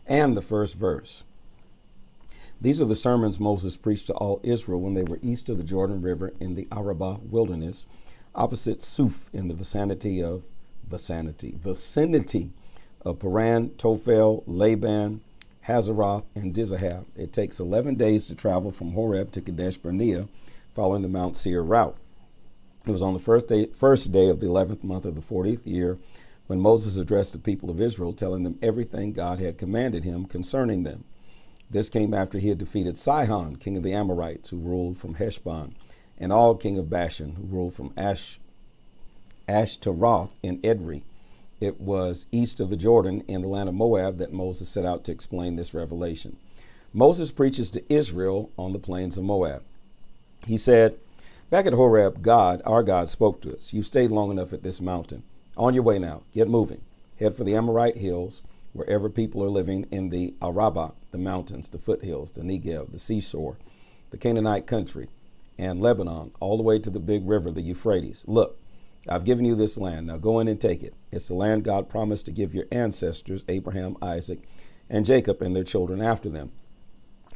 and the first verse. These are the sermons Moses preached to all Israel when they were east of the Jordan River in the Arabah wilderness, opposite Suf in the vicinity of Paran, Tophel, Laban, Hazeroth, and Dizahab. It takes 11 days to travel from Horeb to Kadesh Barnea, following the Mount Seir route. It was on the first day of the 11th month of the 40th year when Moses addressed the people of Israel, telling them everything God had commanded him concerning them. This came after he had defeated Sihon, king of the Amorites, who ruled from Heshbon, and Og, king of Bashan, who ruled from Ashtaroth in Edrei. It was east of the Jordan in the land of Moab that Moses set out to explain this revelation. Moses preaches to Israel on the plains of Moab. He said, "Back at Horeb, God, our God, spoke to us. You've stayed long enough at this mountain. On your way now. Get moving. Head for the Amorite hills, wherever people are living in the Arabah, the mountains, the foothills, the Negev, the seashore, the Canaanite country, and Lebanon, all the way to the big river, the Euphrates. Look, I've given you this land. Now go in and take it. It's the land God promised to give your ancestors, Abraham, Isaac, and Jacob, and their children after them.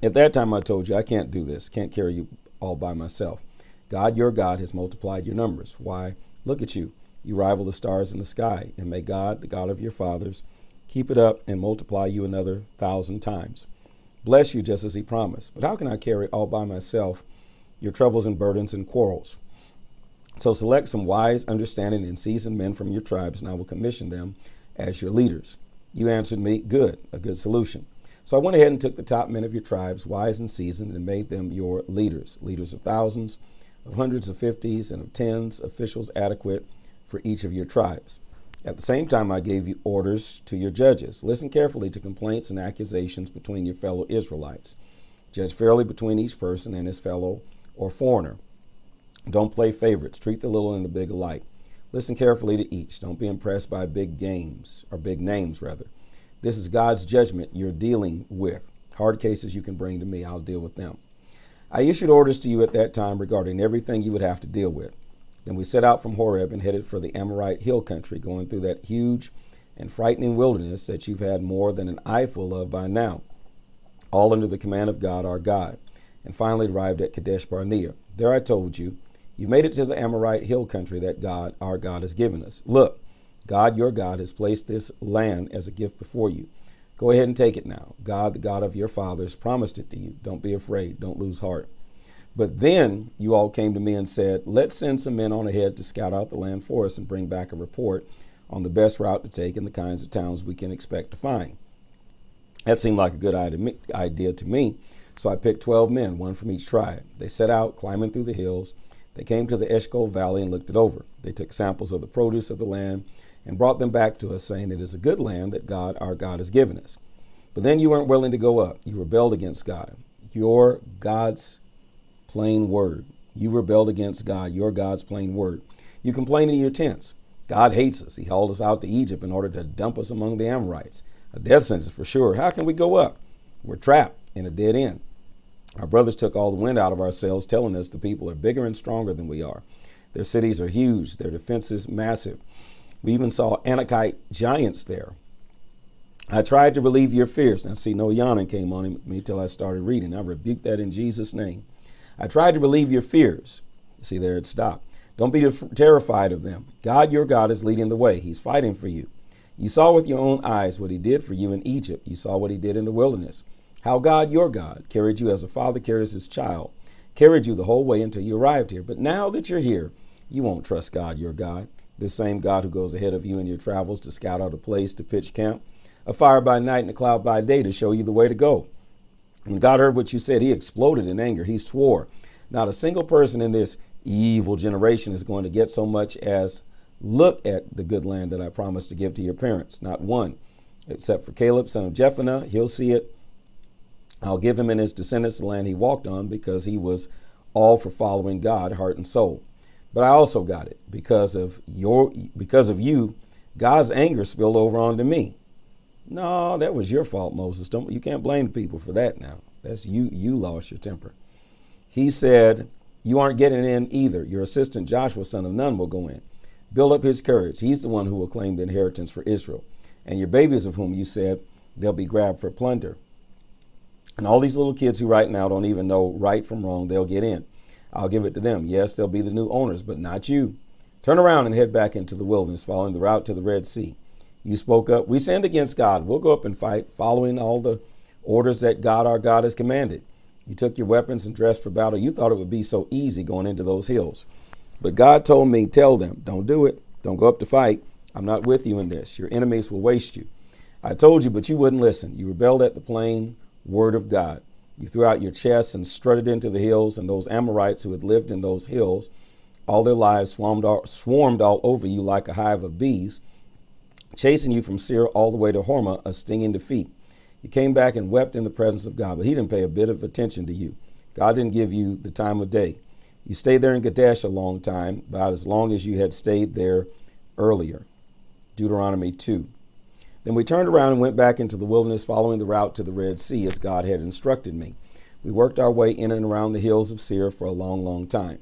At that time I told you, I can't do this, can't carry you all by myself. God, your God, has multiplied your numbers. Why, look at you. You rival the stars in the sky, and may God, the God of your fathers, keep it up and multiply you another 1,000 times. Bless you just as he promised. But how can I carry all by myself your troubles and burdens and quarrels? So select some wise, understanding, and seasoned men from your tribes, and I will commission them as your leaders." You answered me, "Good, a good solution." So I went ahead and took the top men of your tribes, wise and seasoned, and made them your leaders of thousands, of hundreds, of fifties, and of tens, officials adequate for each of your tribes. At the same time, I gave you orders to your judges. Listen carefully to complaints and accusations between your fellow Israelites. Judge fairly between each person and his fellow or foreigner. Don't play favorites. Treat the little and the big alike. Listen carefully to each. Don't be impressed by big names. This is God's judgment you're dealing with. Hard cases you can bring to me, I'll deal with them. I issued orders to you at that time regarding everything you would have to deal with. Then we set out from Horeb and headed for the Amorite hill country, going through that huge and frightening wilderness that you've had more than an eyeful of by now, all under the command of God, our God, and finally arrived at Kadesh Barnea. There I told you, you've made it to the Amorite hill country that God, our God, has given us. Look, God, your God, has placed this land as a gift before you. Go ahead and take it now. God, the God of your fathers, promised it to you. Don't be afraid. Don't lose heart. But then you all came to me and said, let's send some men on ahead to scout out the land for us and bring back a report on the best route to take and the kinds of towns we can expect to find. That seemed like a good idea to me, so I picked 12 men, one from each tribe. They set out, climbing through the hills. They came to the Eshcol Valley and looked it over. They took samples of the produce of the land and brought them back to us, saying it is a good land that God, our God, has given us. But then you weren't willing to go up. You rebelled against God. Your God's plain word. You rebelled against God, your God's plain word. You complained in your tents. God hates us. He hauled us out to Egypt in order to dump us among the Amorites. A death sentence for sure. How can we go up? We're trapped in a dead end. Our brothers took all the wind out of our sails, telling us the people are bigger and stronger than we are. Their cities are huge. Their defenses massive. We even saw Anakite giants there. I tried to relieve your fears. Now see, no yawning came on me till I started reading. I rebuked that in Jesus' name. I tried to relieve your fears. See, there it stopped. Don't be terrified of them. God, your God, is leading the way. He's fighting for you. You saw with your own eyes what he did for you in Egypt. You saw what he did in the wilderness. How God, your God, carried you as a father carries his child, carried you the whole way until you arrived here. But now that you're here, you won't trust God, your God, this same God who goes ahead of you in your travels to scout out a place to pitch camp, a fire by night and a cloud by day to show you the way to go. When God heard what you said, he exploded in anger. He swore, not a single person in this evil generation is going to get so much as look at the good land that I promised to give to your parents. Not one, except for Caleb, son of Jephunneh. He'll see it. I'll give him and his descendants the land he walked on because he was all for following God, heart and soul. But I also got it because of you, God's anger spilled over onto me. No, that was your fault, Moses. You can't blame people for that now. That's you. You lost your temper. He said, you aren't getting in either. Your assistant, Joshua, son of Nun, will go in. Build up his courage. He's the one who will claim the inheritance for Israel. And your babies of whom you said, they'll be grabbed for plunder. And all these little kids who right now don't even know right from wrong, they'll get in. I'll give it to them. Yes, they'll be the new owners, but not you. Turn around and head back into the wilderness, following the route to the Red Sea. You spoke up. We sinned against God. We'll go up and fight, following all the orders that God, our God, has commanded. You took your weapons and dressed for battle. You thought it would be so easy going into those hills. But God told me, tell them, don't do it. Don't go up to fight. I'm not with you in this. Your enemies will waste you. I told you, but you wouldn't listen. You rebelled at the plain word of God. You threw out your chest and strutted into the hills, and those Amorites who had lived in those hills all their lives swarmed all over you like a hive of bees, chasing you from Seir all the way to Hormah, a stinging defeat. You came back and wept in the presence of God, but he didn't pay a bit of attention to you. God didn't give you the time of day. You stayed there in Kadesh a long time, about as long as you had stayed there earlier. Deuteronomy 2. Then we turned around and went back into the wilderness, following the route to the Red Sea as God had instructed me. We worked our way in and around the hills of Seir for a long, long time.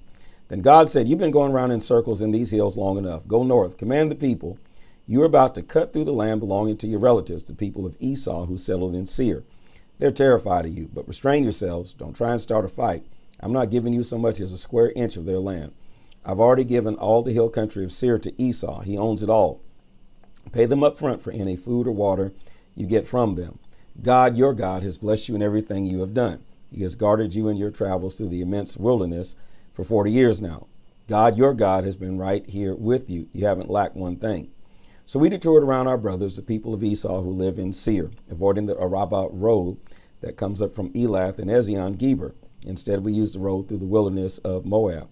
Then God said, you've been going around in circles in these hills long enough. Go north, command the people. You are about to cut through the land belonging to your relatives, the people of Esau who settled in Seir. They're terrified of you, but restrain yourselves. Don't try and start a fight. I'm not giving you so much as a square inch of their land. I've already given all the hill country of Seir to Esau. He owns it all. Pay them up front for any food or water you get from them. God, your God, has blessed you in everything you have done. He has guarded you in your travels through the immense wilderness for 40 years now. God, your God, has been right here with you. You haven't lacked one thing. So we detoured around our brothers, the people of Esau who live in Seir, avoiding the Arabah road that comes up from Elath and Ezion Geber. Instead, we used the road through the wilderness of Moab.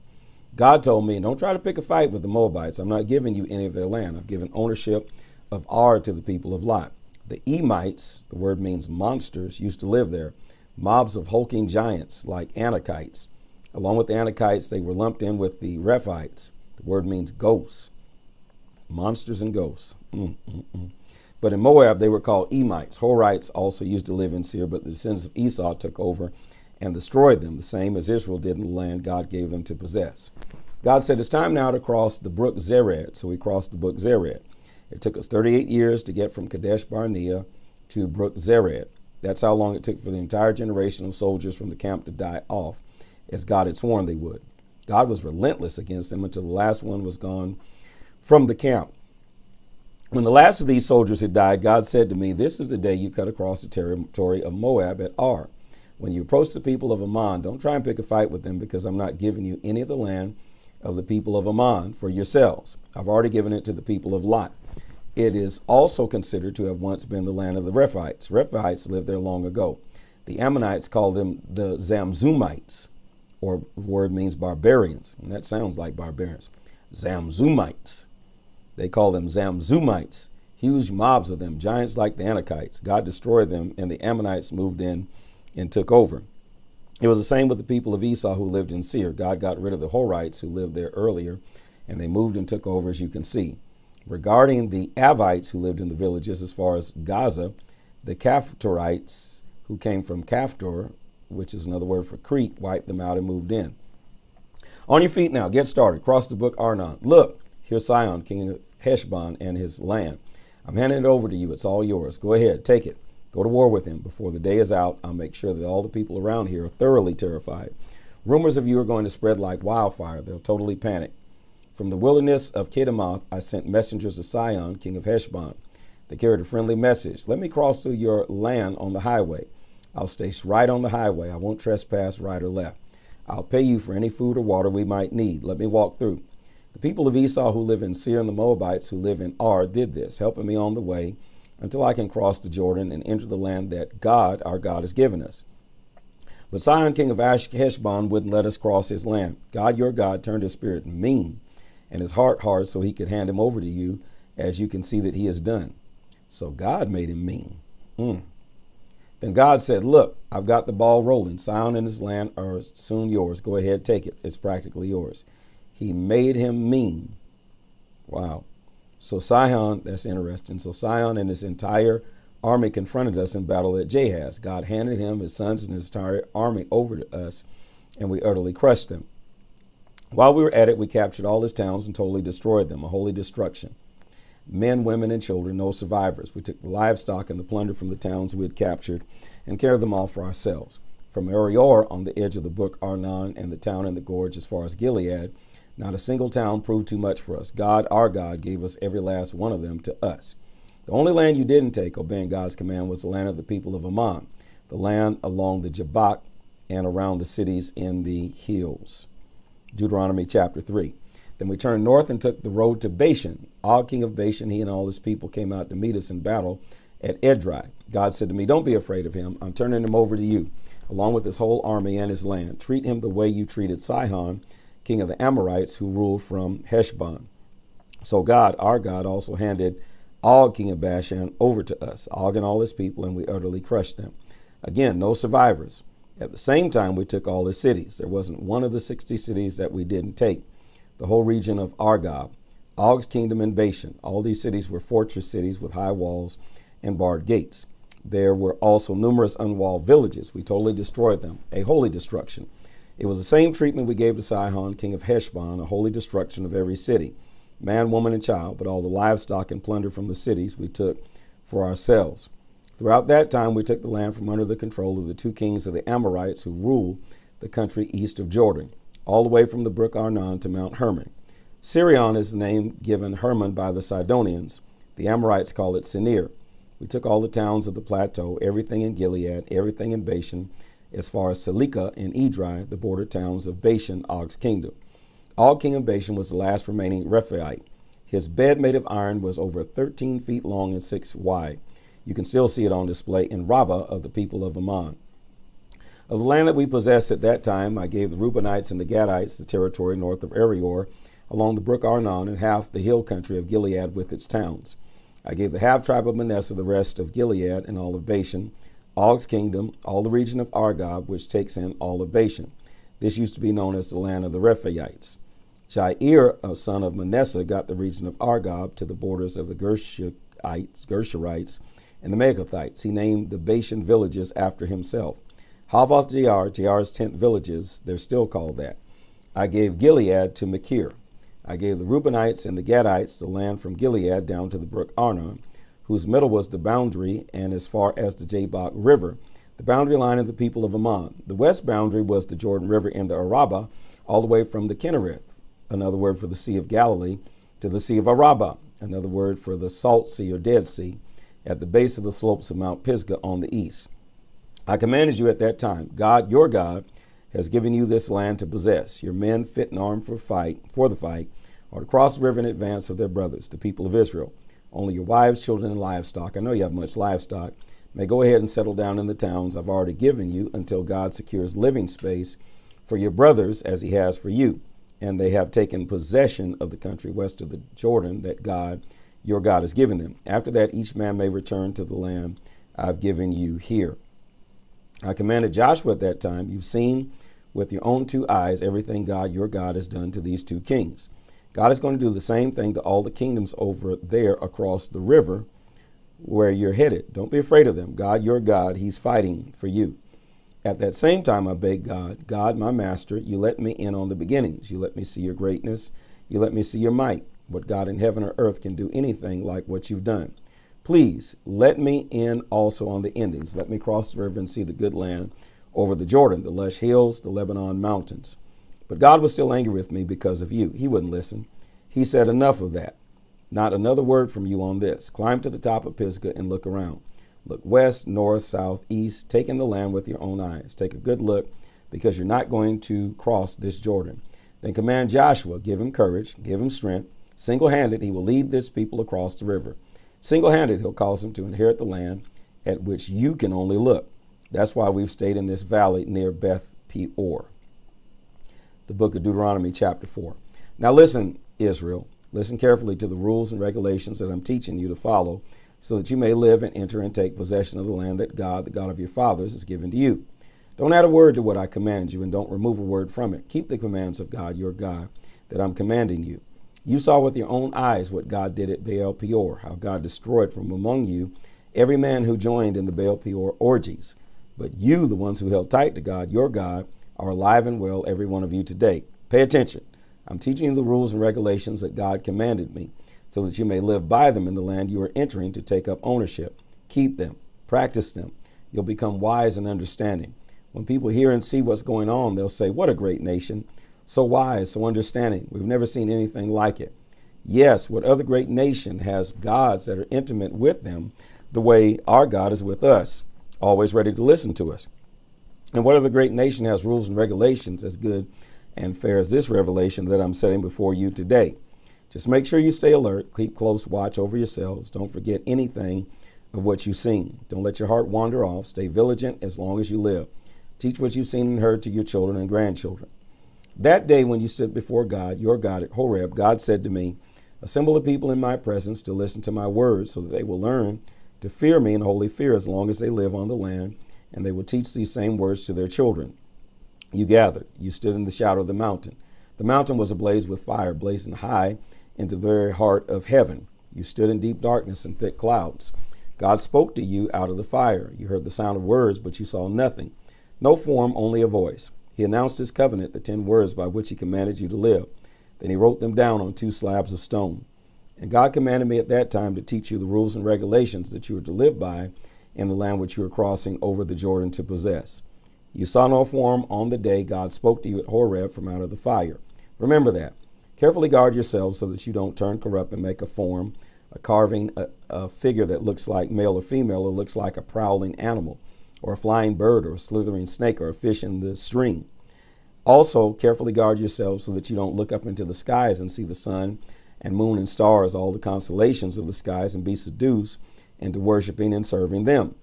God told me, don't try to pick a fight with the Moabites. I'm not giving you any of their land. I've given ownership of Ar to the people of Lot. The Emites, the word means monsters, used to live there. Mobs of hulking giants like Anakites. Along with the Anakites, they were lumped in with the Rephites. The word means ghosts. Monsters and ghosts. But in Moab, they were called Emites. Horites also used to live in Seir, but the descendants of Esau took over and destroyed them, the same as Israel did in the land God gave them to possess. God said, it's time now to cross the brook Zered. So we crossed the brook Zered. It took us 38 years to get from Kadesh Barnea to brook Zered. That's how long it took for the entire generation of soldiers from the camp to die off, as God had sworn they would. God was relentless against them until the last one was gone from the camp. When the last of these soldiers had died, God said to me, this is the day you cut across the territory of Moab at Ar. When you approach the people of Ammon, don't try and pick a fight with them, because I'm not giving you any of the land of the people of Ammon for yourselves. I've already given it to the people of Lot. It is also considered to have once been the land of the Rephites. Rephites lived there long ago. The Ammonites called them the Zamzumites, or the word means barbarians, and that sounds like barbarians. Zamzumites. They call them Zamzumites. Huge mobs of them, giants like the Anakites. God destroyed them, and the Ammonites moved in and took over. It was the same with the people of Esau who lived in Seir. God got rid of the Horites who lived there earlier, and they moved and took over, as you can see. Regarding the Avites who lived in the villages as far as Gaza, the Caphtorites who came from Caphtor, which is another word for Crete, wiped them out and moved in. On your feet now, get started. Cross the brook Arnon. Look, here's Sihon, king of Heshbon, and his land. I'm handing it over to you. It's all yours. Go ahead, take it. Go to war with him. Before the day is out, I'll make sure that all the people around here are thoroughly terrified. Rumors of you are going to spread like wildfire. They'll totally panic. From the wilderness of Kedemoth, I sent messengers to Sihon, king of Heshbon. They carried a friendly message. Let me cross through your land on the highway. I'll stay right on the highway. I won't trespass right or left. I'll pay you for any food or water we might need. Let me walk through. The people of Esau who live in Seir and the Moabites who live in Ar did this, helping me on the way until I can cross the Jordan and enter the land that God, our God, has given us. But Sihon, king of Heshbon, wouldn't let us cross his land. God, your God, turned his spirit mean and his heart hard so he could hand him over to you, as you can see that he has done. So God made him mean. Then God said, look, I've got the ball rolling. Sihon and his land are soon yours. Go ahead, take it. It's practically yours. He made him mean. Wow. So Sihon, that's interesting. So Sihon and his entire army confronted us in battle at Jahaz. God handed him, his sons, and his entire army over to us, and we utterly crushed them. While we were at it, we captured all his towns and totally destroyed them, a holy destruction. men, women, and children, no survivors. We took the livestock and the plunder from the towns we had captured and carried them off for ourselves. From Arior on the edge of the brook Arnon and the town in the gorge as far as Gilead, not a single town proved too much for us. God, our God, gave us every last one of them to us. The only land you didn't take, obeying God's command, was the land of the people of Ammon, the land along the Jabbok and around the cities in the hills. Deuteronomy chapter 3. Then we turned north and took the road to Bashan. Og, king of Bashan, he and all his people came out to meet us in battle at Edrei. God said to me, don't be afraid of him. I'm turning him over to you, along with his whole army and his land. Treat him the way you treated Sihon, king of the Amorites, who ruled from Heshbon. So God, our God, also handed Og, king of Bashan, over to us, Og and all his people, and we utterly crushed them. Again, no survivors. At the same time, we took all his cities. There wasn't one of the 60 cities that we didn't take. The whole region of Argob, Og's kingdom, and Bashan. All these cities were fortress cities with high walls and barred gates. There were also numerous unwalled villages. We totally destroyed them, a holy destruction. It was the same treatment we gave to Sihon, king of Heshbon, a holy destruction of every city, man, woman, and child, but all the livestock and plunder from the cities we took for ourselves. Throughout that time, we took the land from under the control of the two kings of the Amorites who ruled the country east of Jordan, all the way from the brook Arnon to Mount Hermon. Sirion is the name given Hermon by the Sidonians. The Amorites call it Senir. We took all the towns of the plateau, everything in Gilead, everything in Bashan, as far as Salika and Edrei, the border towns of Bashan, Og's kingdom. Og, king of Bashan, was the last remaining Rephaite. His bed made of iron was over 13 feet long and 6 wide. You can still see it on display in Rabbah of the people of Ammon. Of the land that we possessed at that time, I gave the Reubenites and the Gadites the territory north of Arior, along the brook Arnon, and half the hill country of Gilead with its towns. I gave the half-tribe of Manasseh the rest of Gilead and all of Bashan, Og's kingdom, all the region of Argob, which takes in all of Bashan. This used to be known as the land of the Rephaites. Jair, a son of Manasseh, got the region of Argob to the borders of the Gershurites and the Megathites. He named the Bashan villages after himself. Havoth Jair, Jair's 10 villages, they're still called that. I gave Gilead to Machir. I gave the Reubenites and the Gadites the land from Gilead down to the brook Arnon, whose middle was the boundary, and as far as the Jabbok River, the boundary line of the people of Ammon. The west boundary was the Jordan River in the Arabah, all the way from the Kinnereth, another word for the Sea of Galilee, to the Sea of Arabah, another word for the Salt Sea or Dead Sea, at the base of the slopes of Mount Pisgah on the east. I commanded you at that time, God, your God, has given you this land to possess. Your men fit and armed for the fight, are to cross the river in advance of their brothers, the people of Israel. Only your wives, children, and livestock, I know you have much livestock, may go ahead and settle down in the towns I've already given you until God secures living space for your brothers as he has for you. And they have taken possession of the country west of the Jordan that God, your God, has given them. After that, each man may return to the land I've given you here. I commanded Joshua at that time, you've seen with your own 2 eyes everything God, your God, has done to these 2 kings. God is going to do the same thing to all the kingdoms over there across the river where you're headed. Don't be afraid of them. God, your God, he's fighting for you. At that same time, I begged God, God, my master, you let me in on the beginnings. You let me see your greatness. You let me see your might. What God in heaven or earth can do anything like what you've done. Please let me in also on the endings. Let me cross the river and see the good land over the Jordan, the lush hills, the Lebanon mountains. But God was still angry with me because of you. He wouldn't listen. He said, enough of that. Not another word from you on this. Climb to the top of Pisgah and look around. Look west, north, south, east. Take in the land with your own eyes. Take a good look because you're not going to cross this Jordan. Then command Joshua, give him courage, give him strength. Single-handed, he will lead this people across the river. Single-handed, he'll cause them to inherit the land at which you can only look. That's why we've stayed in this valley near Beth Peor. The book of Deuteronomy chapter 4. Now listen, Israel, listen carefully to the rules and regulations that I'm teaching you to follow so that you may live and enter and take possession of the land that God, the God of your fathers, has given to you. Don't add a word to what I command you and don't remove a word from it. Keep the commands of God, your God, that I'm commanding you. You saw with your own eyes what God did at Baal Peor, how God destroyed from among you every man who joined in the Baal Peor orgies. But you, the ones who held tight to God, your God, are alive and well, every one of you today. Pay attention. I'm teaching you the rules and regulations that God commanded me so that you may live by them in the land you are entering to take up ownership. Keep them, practice them. You'll become wise and understanding. When people hear and see what's going on, they'll say, what a great nation. So wise, so understanding. We've never seen anything like it. Yes, what other great nation has gods that are intimate with them the way our God is with us, always ready to listen to us? And what other great nation has rules and regulations as good and fair as this revelation that I'm setting before you today? Just make sure you stay alert, keep close watch over yourselves. Don't forget anything of what you've seen. Don't let your heart wander off. Stay vigilant as long as you live. Teach what you've seen and heard to your children and grandchildren. That day when you stood before God, your God at Horeb, God said to me, assemble the people in my presence to listen to my words so that they will learn to fear me in holy fear as long as they live on the land, and they will teach these same words to their children. You gathered, you stood in the shadow of the mountain. The mountain was ablaze with fire, blazing high into the very heart of heaven. You stood in deep darkness and thick clouds. God spoke to you out of the fire. You heard the sound of words, but you saw nothing. No form, only a voice. He announced his covenant, the 10 words by which he commanded you to live. Then he wrote them down on 2 slabs of stone. And God commanded me at that time to teach you the rules and regulations that you are to live by in the land which you are crossing over the Jordan to possess. You saw no form on the day God spoke to you at Horeb from out of the fire. Remember that. Carefully guard yourselves so that you don't turn corrupt and make a form, a carving, a figure that looks like male or female or looks like a prowling animal or a flying bird or a slithering snake or a fish in the stream. Also, carefully guard yourselves so that you don't look up into the skies and see the sun and moon and stars, all the constellations of the skies, and be seduced into worshiping and serving them.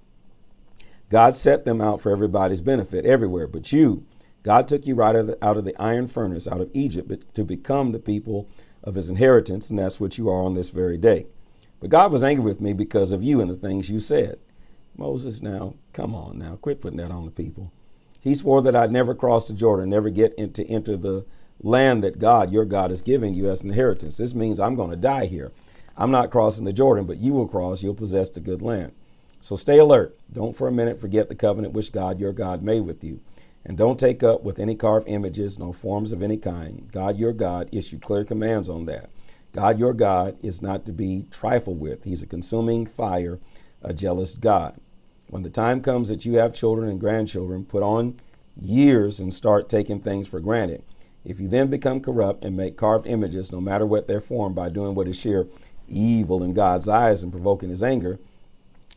God set them out for everybody's benefit everywhere, but you, God took you right out of the iron furnace, out of Egypt, to become the people of his inheritance, and that's what you are on this very day. But God was angry with me because of you and the things you said. Moses, now, come on now, quit putting that on the people. He swore that I'd never cross the Jordan, never get to enter the land that God, your God, is giving you as an inheritance. This means I'm going to die here. I'm not crossing the Jordan, but you will cross. You'll possess the good land. So stay alert. Don't for a minute forget the covenant which God, your God, made with you. And don't take up with any carved images, no forms of any kind. God, your God, issued clear commands on that. God, your God, is not to be trifled with. He's a consuming fire, a jealous God. When the time comes that you have children and grandchildren, put on years and start taking things for granted. If you then become corrupt and make carved images, no matter what their form, by doing what is sheer evil in God's eyes and provoking his anger,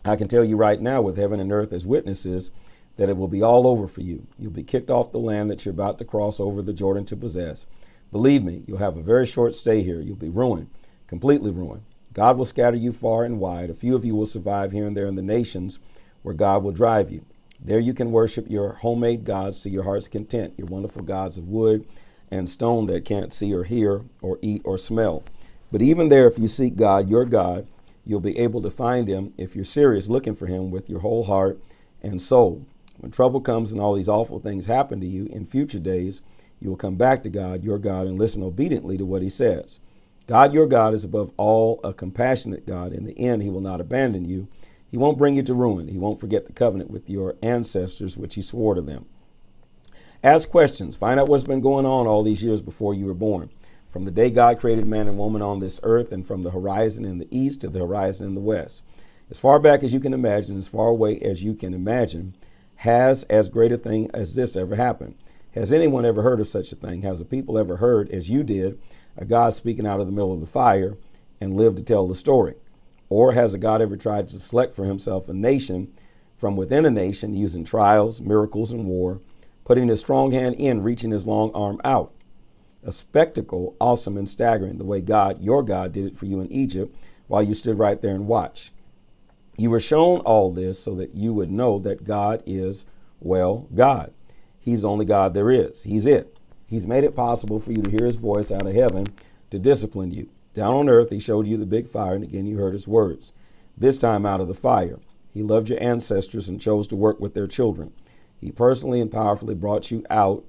I can tell you right now, with heaven and earth as witnesses, that it will be all over for you. You'll be kicked off the land that you're about to cross over the Jordan to possess. Believe me, you'll have a very short stay here. You'll be ruined, completely ruined. God will scatter you far and wide. A few of you will survive here and there in the nations where God will drive you. There you can worship your homemade gods to your heart's content, your wonderful gods of wood and stone that can't see or hear or eat or smell. But even there, if you seek God, your God, you'll be able to find him if you're serious looking for him with your whole heart and soul. When trouble comes and all these awful things happen to you in future days, you will come back to God, your God, and listen obediently to what he says. God, your God, is above all a compassionate God. In the end, he will not abandon you. He won't bring you to ruin. He won't forget the covenant with your ancestors, which he swore to them. Ask questions. Find out what's been going on all these years before you were born. From the day God created man and woman on this earth, and from the horizon in the east to the horizon in the west. As far back as you can imagine, as far away as you can imagine, has as great a thing as this ever happened? Has anyone ever heard of such a thing? Has the people ever heard, as you did, a God speaking out of the middle of the fire and lived to tell the story? Or has a God ever tried to select for himself a nation from within a nation using trials, miracles, and war, putting his strong hand in, reaching his long arm out? A spectacle, awesome and staggering, the way God, your God, did it for you in Egypt while you stood right there and watched. You were shown all this so that you would know that God is, well, God. He's the only God there is. He's it. He's made it possible for you to hear his voice out of heaven to discipline you. Down on earth, he showed you the big fire, and again you heard his words. This time out of the fire. He loved your ancestors and chose to work with their children. He personally and powerfully brought you out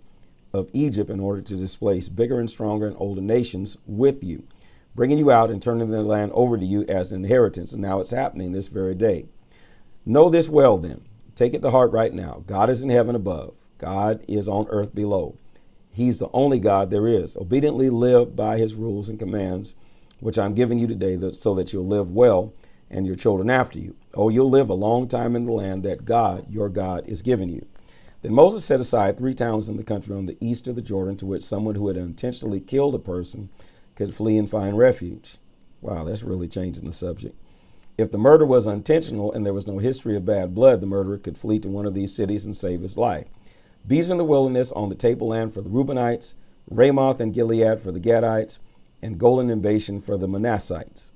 of Egypt in order to displace bigger and stronger and older nations with you, bringing you out and turning the land over to you as an inheritance. And now it's happening this very day. Know this well then. Take it to heart right now. God is in heaven above. God is on earth below. He's the only God there is. Obediently live by his rules and commands which I'm giving you today, so that you'll live well and your children after you. Oh, you'll live a long time in the land that God, your God, is giving you. Then Moses set aside 3 towns in the country on the east of the Jordan, to which someone who had intentionally killed a person could flee and find refuge. Wow, that's really changing the subject. If the murder was intentional and there was no history of bad blood, the murderer could flee to one of these cities and save his life. Bees in the wilderness, on the tableland for the Reubenites, Ramoth and Gilead for the Gadites, and Golan and Bashan for the Manassites.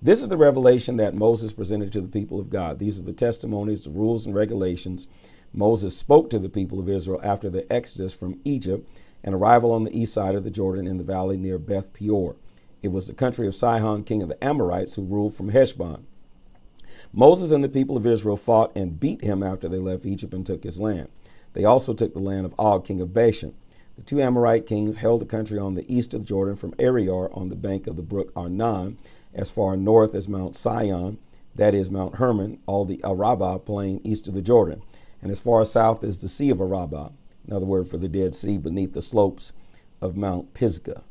This is the revelation that Moses presented to the people of God. These are the testimonies, the rules, and regulations Moses spoke to the people of Israel after the exodus from Egypt and arrival on the east side of the Jordan in the valley near Beth Peor. It was the country of Sihon, king of the Amorites, who ruled from Heshbon. Moses and the people of Israel fought and beat him after they left Egypt and took his land. They also took the land of Og, king of Bashan. The 2 Amorite kings held the country on the east of the Jordan from Ariar on the bank of the brook Arnon, as far north as Mount Sion, that is Mount Hermon, all the Arabah plain east of the Jordan, and as far south as the Sea of Arabah, another word for the Dead Sea, beneath the slopes of Mount Pisgah.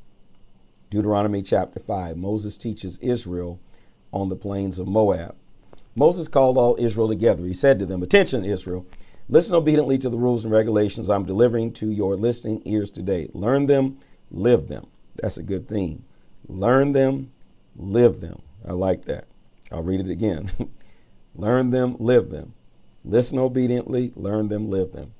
Deuteronomy chapter 5, Moses teaches Israel on the plains of Moab. Moses called all Israel together. He said to them, "Attention, Israel. Listen obediently to the rules and regulations I'm delivering to your listening ears today. Learn them, live them." That's a good theme. Learn them, live them. I like that. I'll read it again. Learn them, live them. Listen obediently, learn them, live them.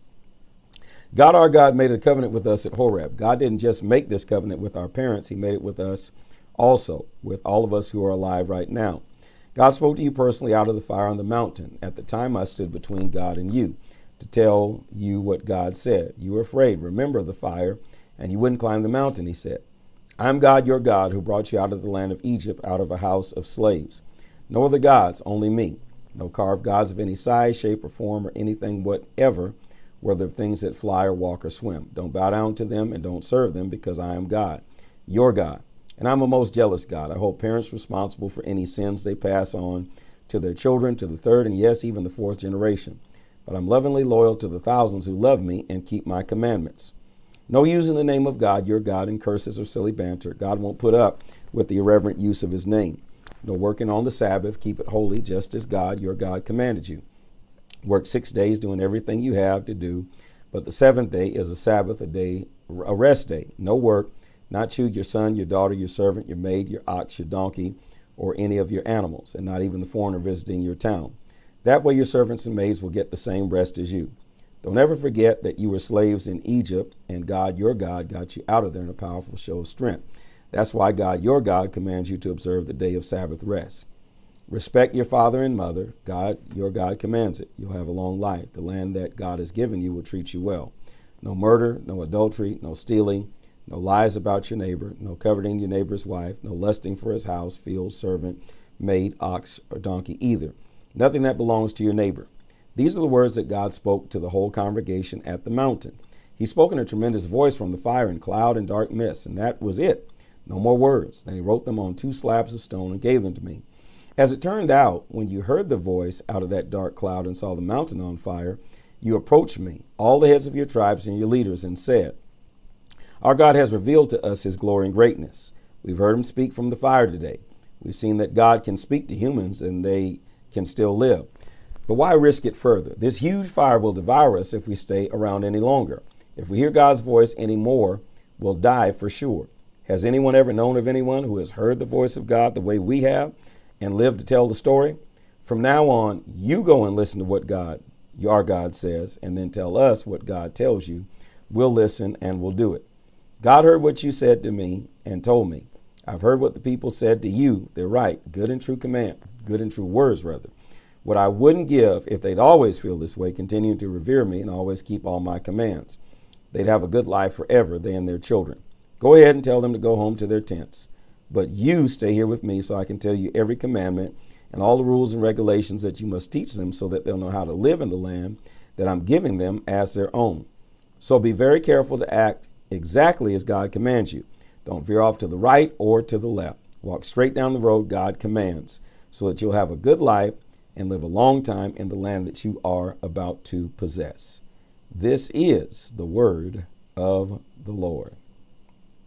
God, our God, made a covenant with us at Horeb. God didn't just make this covenant with our parents. He made it with us also, with all of us who are alive right now. God spoke to you personally out of the fire on the mountain. At the time, I stood between God and you to tell you what God said. You were afraid. Remember the fire, and you wouldn't climb the mountain, he said. I'm God, your God, who brought you out of the land of Egypt, out of a house of slaves. No other gods, only me. No carved gods of any size, shape, or form, or anything whatever, whether things that fly or walk or swim. Don't bow down to them and don't serve them, because I am God, your God. And I'm a most jealous God. I hold parents responsible for any sins they pass on to their children, to the 3rd, and yes, even the 4th generation. But I'm lovingly loyal to the thousands who love me and keep my commandments. No using the name of God, your God, in curses or silly banter. God won't put up with the irreverent use of his name. No working on the Sabbath. Keep it holy, just as God, your God, commanded you. Work 6 days doing everything you have to do, but the 7th day is a Sabbath, a rest day. No work, not you, your son, your daughter, your servant, your maid, your ox, your donkey, or any of your animals, and not even the foreigner visiting your town. That way your servants and maids will get the same rest as you. Don't ever forget that you were slaves in Egypt, and God, your God, got you out of there in a powerful show of strength. That's why God, your God, commands you to observe the day of Sabbath rest. Respect your father and mother. God, your God, commands it. You'll have a long life. The land that God has given you will treat you well. No murder, no adultery, no stealing, no lies about your neighbor, no coveting your neighbor's wife, no lusting for his house, field, servant, maid, ox, or donkey either. Nothing that belongs to your neighbor. These are the words that God spoke to the whole congregation at the mountain. He spoke in a tremendous voice from the fire and cloud and dark mist, and that was it. No more words. Then he wrote them on 2 slabs of stone and gave them to me. As it turned out, when you heard the voice out of that dark cloud and saw the mountain on fire, you approached me, all the heads of your tribes and your leaders, and said, our God has revealed to us his glory and greatness. We've heard him speak from the fire today. We've seen that God can speak to humans and they can still live. But why risk it further? This huge fire will devour us if we stay around any longer. If we hear God's voice anymore, we'll die for sure. Has anyone ever known of anyone who has heard the voice of God the way we have and lived to tell the story? From now on, you go and listen to what God, your God, says, and then tell us what God tells you. We'll listen and we'll do it. God heard what you said to me and told me. I've heard what the people said to you. They're right. Good and true words, rather. What I wouldn't give if they'd always feel this way, continuing to revere me and always keep all my commands. They'd have a good life forever, they and their children. Go ahead and tell them to go home to their tents. But you stay here with me so I can tell you every commandment and all the rules and regulations that you must teach them so that they'll know how to live in the land that I'm giving them as their own. So be very careful to act exactly as God commands you. Don't veer off to the right or to the left. Walk straight down the road God commands so that you'll have a good life and live a long time in the land that you are about to possess. This is the word of the Lord.